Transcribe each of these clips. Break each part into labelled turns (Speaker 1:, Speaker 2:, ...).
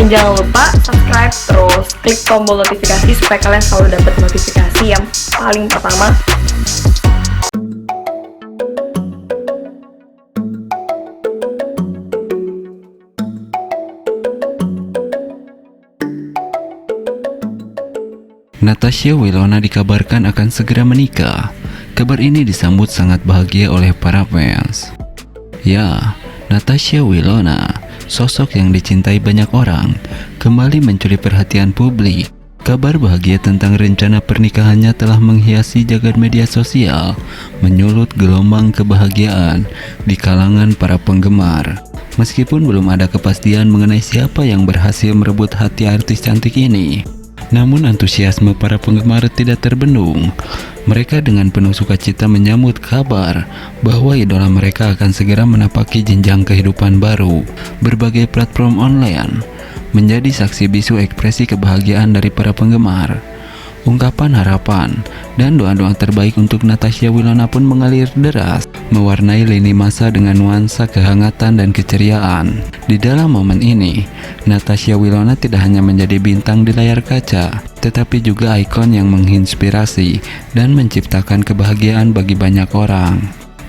Speaker 1: Dan jangan lupa subscribe, terus klik tombol notifikasi supaya kalian selalu dapat notifikasi yang paling pertama.
Speaker 2: Natasha Wilona dikabarkan akan segera menikah. Kabar ini disambut sangat bahagia oleh para fans. Ya, Natasha Wilona, sosok yang dicintai banyak orang, kembali mencuri perhatian publik. Kabar bahagia tentang rencana pernikahannya telah menghiasi jagat media sosial, menyulut gelombang kebahagiaan di kalangan para penggemar. Meskipun belum ada kepastian mengenai siapa yang berhasil merebut hati artis cantik ini, namun antusiasme para penggemar tidak terbendung. Mereka dengan penuh sukacita menyambut kabar bahwa idola mereka akan segera menapaki jenjang kehidupan baru. Berbagai platform online menjadi saksi bisu ekspresi kebahagiaan dari para penggemar. Ungkapan harapan dan doa-doa terbaik untuk Natasha Wilona pun mengalir deras, mewarnai lini masa dengan nuansa kehangatan dan keceriaan. Di dalam momen ini, Natasha Wilona tidak hanya menjadi bintang di layar kaca, tetapi juga ikon yang menginspirasi dan menciptakan kebahagiaan bagi banyak orang.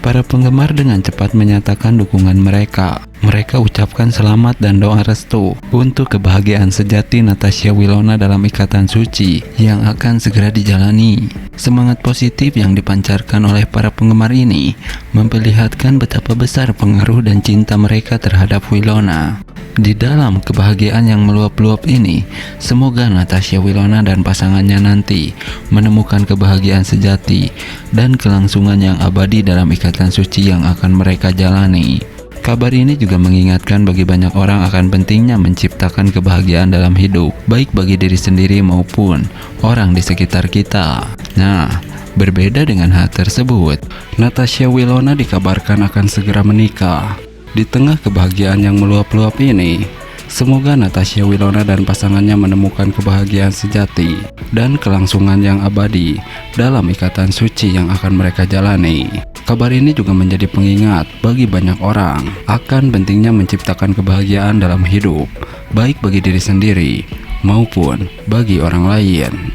Speaker 2: Para penggemar dengan cepat menyatakan dukungan mereka. Mereka ucapkan selamat dan doa restu untuk kebahagiaan sejati Natasha Wilona dalam ikatan suci yang akan segera dijalani. Semangat positif yang dipancarkan oleh para penggemar ini memperlihatkan betapa besar pengaruh dan cinta mereka terhadap Wilona. Di dalam kebahagiaan yang meluap-luap ini, semoga Natasha Wilona dan pasangannya nanti menemukan kebahagiaan sejati dan kelangsungan yang abadi dalam ikatan suci yang akan mereka jalani. Kabar ini juga mengingatkan bagi banyak orang akan pentingnya menciptakan kebahagiaan dalam hidup, baik bagi diri sendiri maupun orang di sekitar kita. Nah, berbeda dengan hal tersebut, Natasha Wilona dikabarkan akan segera menikah. Di tengah kebahagiaan yang meluap-luap ini, semoga Natasha Wilona dan pasangannya menemukan kebahagiaan sejati dan kelangsungan yang abadi dalam ikatan suci yang akan mereka jalani. Kabar ini juga menjadi pengingat bagi banyak orang akan pentingnya menciptakan kebahagiaan dalam hidup, baik bagi diri sendiri maupun bagi orang lain.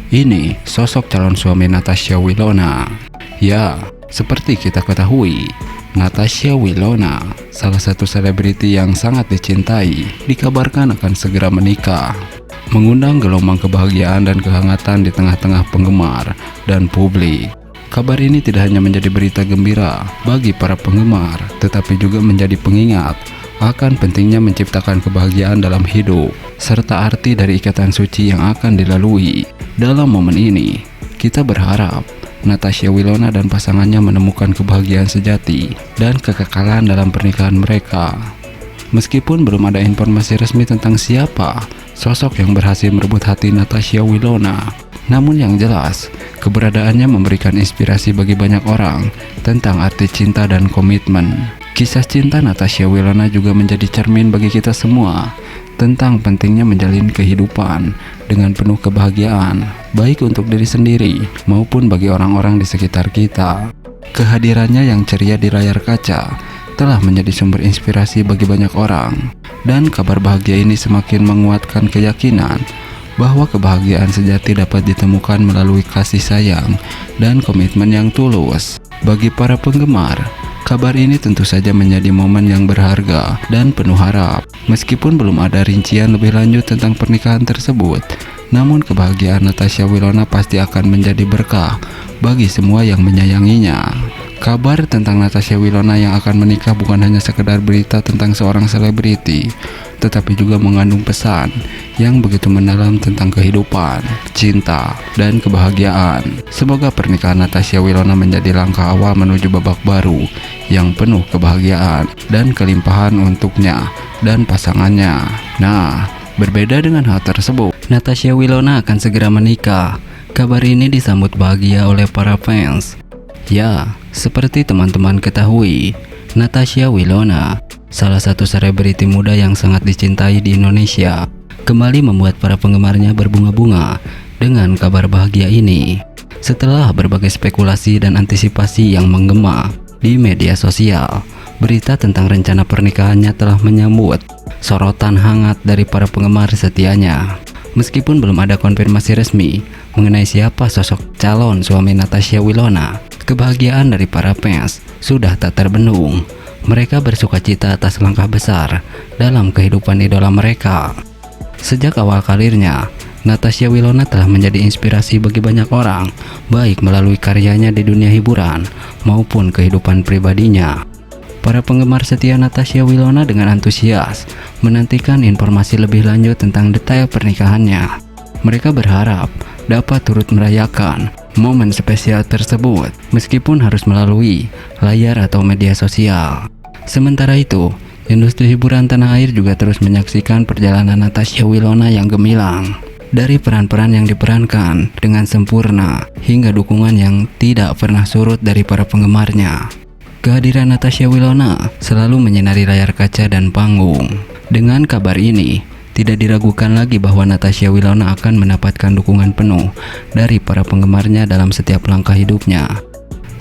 Speaker 2: Ini sosok calon suami Natasha Wilona. Ya, seperti kita ketahui, Natasha Wilona, salah satu selebriti yang sangat dicintai, dikabarkan akan segera menikah, mengundang gelombang kebahagiaan dan kehangatan di tengah-tengah penggemar dan publik. Kabar ini tidak hanya menjadi berita gembira bagi para penggemar, tetapi juga menjadi pengingat akan pentingnya menciptakan kebahagiaan dalam hidup, serta arti dari ikatan suci yang akan dilalui. Dalam momen ini, kita berharap Natasha Wilona dan pasangannya menemukan kebahagiaan sejati dan kekekalan dalam pernikahan mereka. Meskipun belum ada informasi resmi tentang siapa sosok yang berhasil merebut hati Natasha Wilona, namun yang jelas, keberadaannya memberikan inspirasi bagi banyak orang tentang arti cinta dan komitmen. Kisah cinta Natasha Wilona juga menjadi cermin bagi kita semua tentang pentingnya menjalin kehidupan dengan penuh kebahagiaan, baik untuk diri sendiri maupun bagi orang-orang di sekitar kita. Kehadirannya yang ceria di layar kaca telah menjadi sumber inspirasi bagi banyak orang, dan kabar bahagia ini semakin menguatkan keyakinan bahwa kebahagiaan sejati dapat ditemukan melalui kasih sayang dan komitmen yang tulus. Bagi para penggemar, kabar ini tentu saja menjadi momen yang berharga dan penuh harap. Meskipun belum ada rincian lebih lanjut tentang pernikahan tersebut, namun kebahagiaan Natasha Wilona pasti akan menjadi berkah bagi semua yang menyayanginya. Kabar tentang Natasha Wilona yang akan menikah bukan hanya sekedar berita tentang seorang selebriti, tetapi juga mengandung pesan yang begitu mendalam tentang kehidupan, cinta, dan kebahagiaan. Semoga pernikahan Natasha Wilona menjadi langkah awal menuju babak baru yang penuh kebahagiaan dan kelimpahan untuknya dan pasangannya. Nah, berbeda dengan hal tersebut, Natasha Wilona akan segera menikah. Kabar ini disambut bahagia oleh para fans. Ya, seperti teman-teman ketahui, Natasha Wilona, salah satu selebriti muda yang sangat dicintai di Indonesia, kembali membuat para penggemarnya berbunga-bunga dengan kabar bahagia ini. Setelah berbagai spekulasi dan antisipasi yang menggema, Di media sosial, berita tentang rencana pernikahannya telah menyambut sorotan hangat dari para penggemar setianya. Meskipun belum ada konfirmasi resmi mengenai siapa sosok calon suami Natasha Wilona, kebahagiaan dari para fans sudah tak terbendung. Mereka bersukacita atas langkah besar dalam kehidupan idola mereka. Sejak awal karirnya, Natasha Wilona telah menjadi inspirasi bagi banyak orang, baik melalui karyanya di dunia hiburan maupun kehidupan pribadinya. Para penggemar setia Natasha Wilona dengan antusias menantikan informasi lebih lanjut tentang detail pernikahannya. Mereka berharap dapat turut merayakan momen spesial tersebut meskipun harus melalui layar atau media sosial. Sementara itu, industri hiburan tanah air juga terus menyaksikan perjalanan Natasha Wilona yang gemilang. Dari peran-peran yang diperankan dengan sempurna hingga dukungan yang tidak pernah surut dari para penggemarnya. Kehadiran Natasha Wilona selalu menyinari layar kaca dan panggung. Dengan kabar ini, tidak diragukan lagi bahwa Natasha Wilona akan mendapatkan dukungan penuh dari para penggemarnya dalam setiap langkah hidupnya.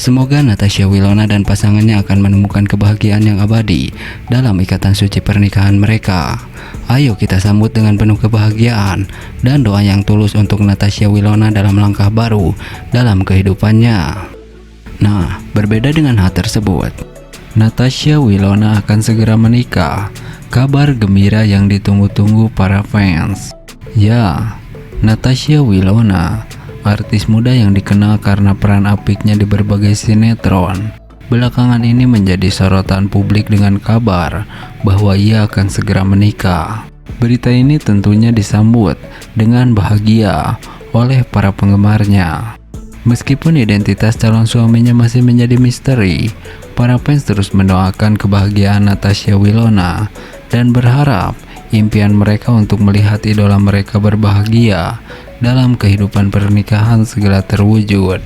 Speaker 2: Semoga Natasha Wilona dan pasangannya akan menemukan kebahagiaan yang abadi dalam ikatan suci pernikahan mereka. Ayo kita sambut dengan penuh kebahagiaan dan doa yang tulus untuk Natasha Wilona dalam langkah baru dalam kehidupannya. Nah, berbeda dengan hal tersebut, Natasha Wilona akan segera menikah. Kabar gembira yang ditunggu-tunggu para fans. Ya, Natasha Wilona, artis muda yang dikenal karena peran apiknya di berbagai sinetron, belakangan ini menjadi sorotan publik dengan kabar bahwa ia akan segera menikah. Berita ini tentunya disambut dengan bahagia oleh para penggemarnya. Meskipun identitas calon suaminya masih menjadi misteri, para fans terus mendoakan kebahagiaan Natasha Wilona dan berharap impian mereka untuk melihat idola mereka berbahagia dalam kehidupan pernikahan segera terwujud.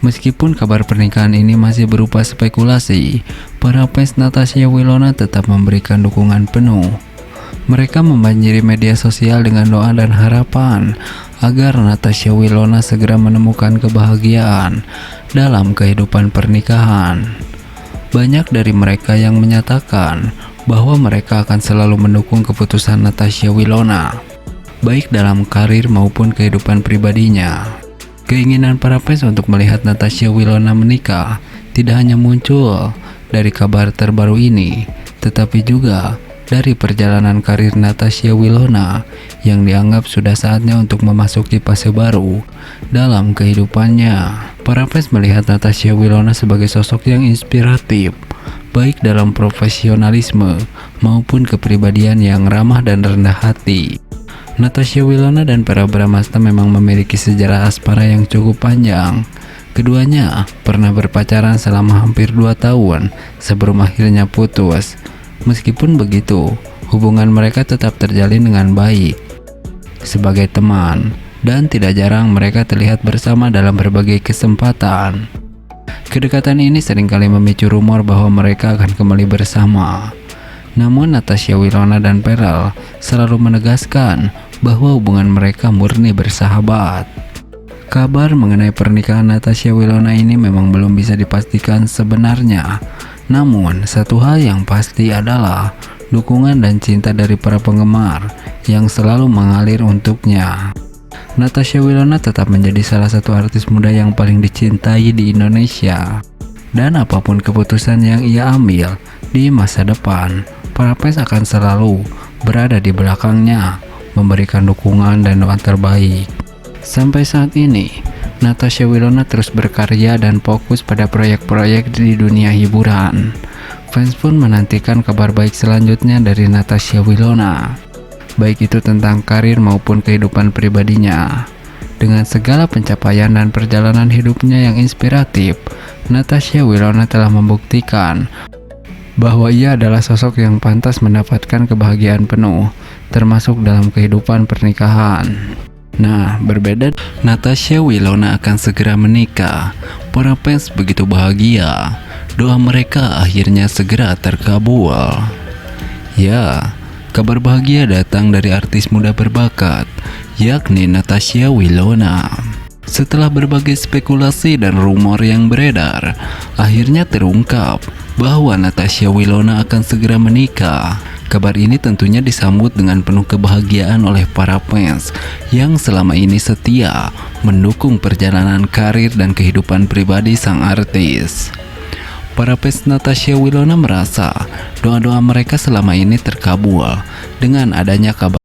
Speaker 2: Meskipun kabar pernikahan ini masih berupa spekulasi, para fans Natasha Wilona tetap memberikan dukungan penuh. Mereka membanjiri media sosial dengan doa dan harapan agar Natasha Wilona segera menemukan kebahagiaan dalam kehidupan pernikahan. Banyak dari mereka yang menyatakan bahwa mereka akan selalu mendukung keputusan Natasha Wilona, baik dalam karir maupun kehidupan pribadinya. Keinginan para fans untuk melihat Natasha Wilona menikah tidak hanya muncul dari kabar terbaru ini, tetapi juga dari perjalanan karir Natasha Wilona yang dianggap sudah saatnya untuk memasuki fase baru dalam kehidupannya. Para fans melihat Natasha Wilona sebagai sosok yang inspiratif, baik dalam profesionalisme maupun kepribadian yang ramah dan rendah hati. Natasha Wilona dan Verrell Bramasta memang memiliki sejarah asmara yang cukup panjang. Keduanya pernah berpacaran selama hampir 2 tahun sebelum akhirnya putus. Meskipun begitu, hubungan mereka tetap terjalin dengan baik sebagai teman, dan tidak jarang mereka terlihat bersama dalam berbagai kesempatan. Kedekatan ini seringkali memicu rumor bahwa mereka akan kembali bersama. Namun Natasha Wilona dan Verrell selalu menegaskan bahwa hubungan mereka murni bersahabat. Kabar mengenai pernikahan Natasha Wilona ini memang belum bisa dipastikan sebenarnya. Namun, satu hal yang pasti adalah dukungan dan cinta dari para penggemar yang selalu mengalir untuknya. Natasha Wilona tetap menjadi salah satu artis muda yang paling dicintai di Indonesia. Dan apapun keputusan yang ia ambil di masa depan, para fans akan selalu berada di belakangnya, memberikan dukungan dan doa terbaik. Sampai saat ini, Natasha Wilona terus berkarya dan fokus pada proyek-proyek di dunia hiburan. Fans pun menantikan kabar baik selanjutnya dari Natasha Wilona, baik itu tentang karir maupun kehidupan pribadinya. Dengan segala pencapaian dan perjalanan hidupnya yang inspiratif, Natasha Wilona telah membuktikan bahwa ia adalah sosok yang pantas mendapatkan kebahagiaan penuh, termasuk dalam kehidupan pernikahan. Nah, berbeda, Natasha Wilona akan segera menikah. Para fans begitu bahagia. Doa mereka akhirnya segera terkabul. Ya, kabar bahagia datang dari artis muda berbakat, yakni Natasha Wilona. Setelah berbagai spekulasi dan rumor yang beredar, akhirnya terungkap bahwa Natasha Wilona akan segera menikah. Kabar ini tentunya disambut dengan penuh kebahagiaan oleh para fans yang selama ini setia mendukung perjalanan karir dan kehidupan pribadi sang artis. Para fans Natasha Wilona merasa doa-doa mereka selama ini terkabul dengan adanya kabar